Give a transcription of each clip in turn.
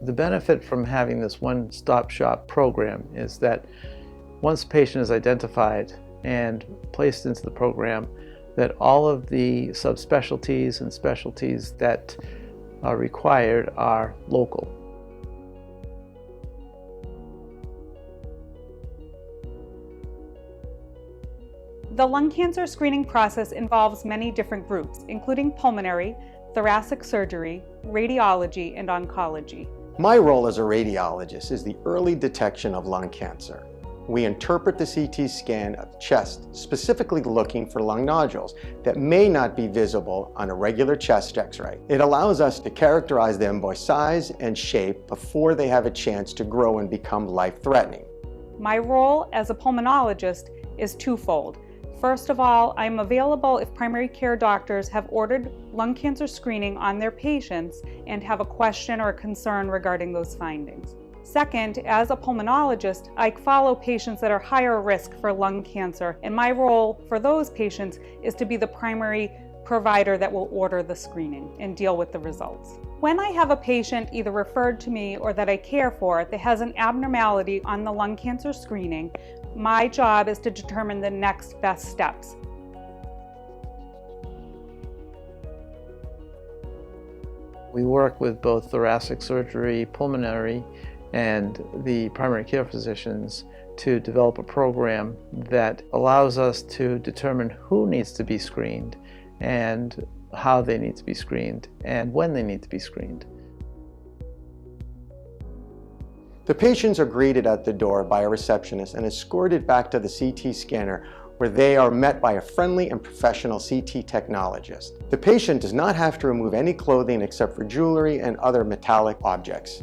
The benefit from having this one-stop shop program is that once a patient is identified and placed into the program, that all of the subspecialties and specialties that are required are local. The lung cancer screening process involves many different groups, including pulmonary, thoracic surgery, radiology, and oncology. My role as a radiologist is the early detection of lung cancer. We interpret the CT scan of the chest, specifically looking for lung nodules that may not be visible on a regular chest X-ray. It allows us to characterize them by size and shape before they have a chance to grow and become life-threatening. My role as a pulmonologist is twofold. First of all, I'm available if primary care doctors have ordered lung cancer screening on their patients and have a question or a concern regarding those findings. Second, as a pulmonologist, I follow patients that are higher risk for lung cancer, and my role for those patients is to be the primary provider that will order the screening and deal with the results. When I have a patient either referred to me or that I care for that has an abnormality on the lung cancer screening, my job is to determine the next best steps. We work with both thoracic surgery, pulmonary, and the primary care physicians to develop a program that allows us to determine who needs to be screened and how they need to be screened and when they need to be screened. The patients are greeted at the door by a receptionist and escorted back to the CT scanner, where they are met by a friendly and professional CT technologist. The patient does not have to remove any clothing except for jewelry and other metallic objects.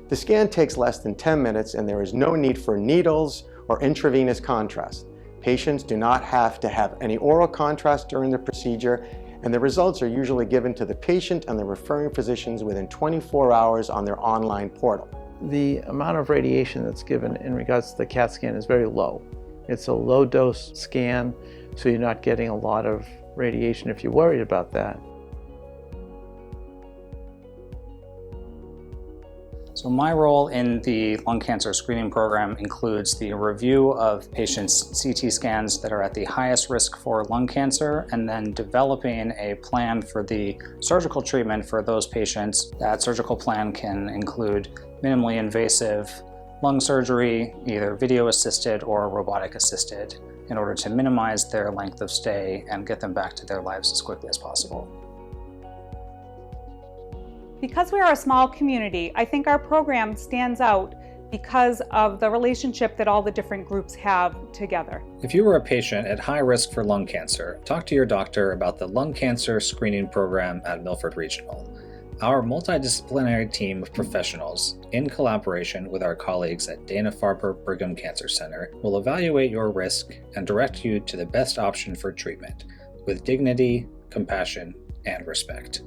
The scan takes less than 10 minutes and there is no need for needles or intravenous contrast. Patients do not have to have any oral contrast during the procedure, and the results are usually given to the patient and the referring physicians within 24 hours on their online portal. The amount of radiation that's given in regards to the CAT scan is very low. It's a low dose scan, so you're not getting a lot of radiation if you're worried about that. So my role in the lung cancer screening program includes the review of patients' CT scans that are at the highest risk for lung cancer, and then developing a plan for the surgical treatment for those patients. That surgical plan can include minimally invasive lung surgery, either video-assisted or robotic-assisted, in order to minimize their length of stay and get them back to their lives as quickly as possible. Because we are a small community, I think our program stands out because of the relationship that all the different groups have together. If you are a patient at high risk for lung cancer, talk to your doctor about the lung cancer screening program at Milford Regional. Our multidisciplinary team of professionals, in collaboration with our colleagues at Dana-Farber Brigham Cancer Center, will evaluate your risk and direct you to the best option for treatment, with dignity, compassion, and respect.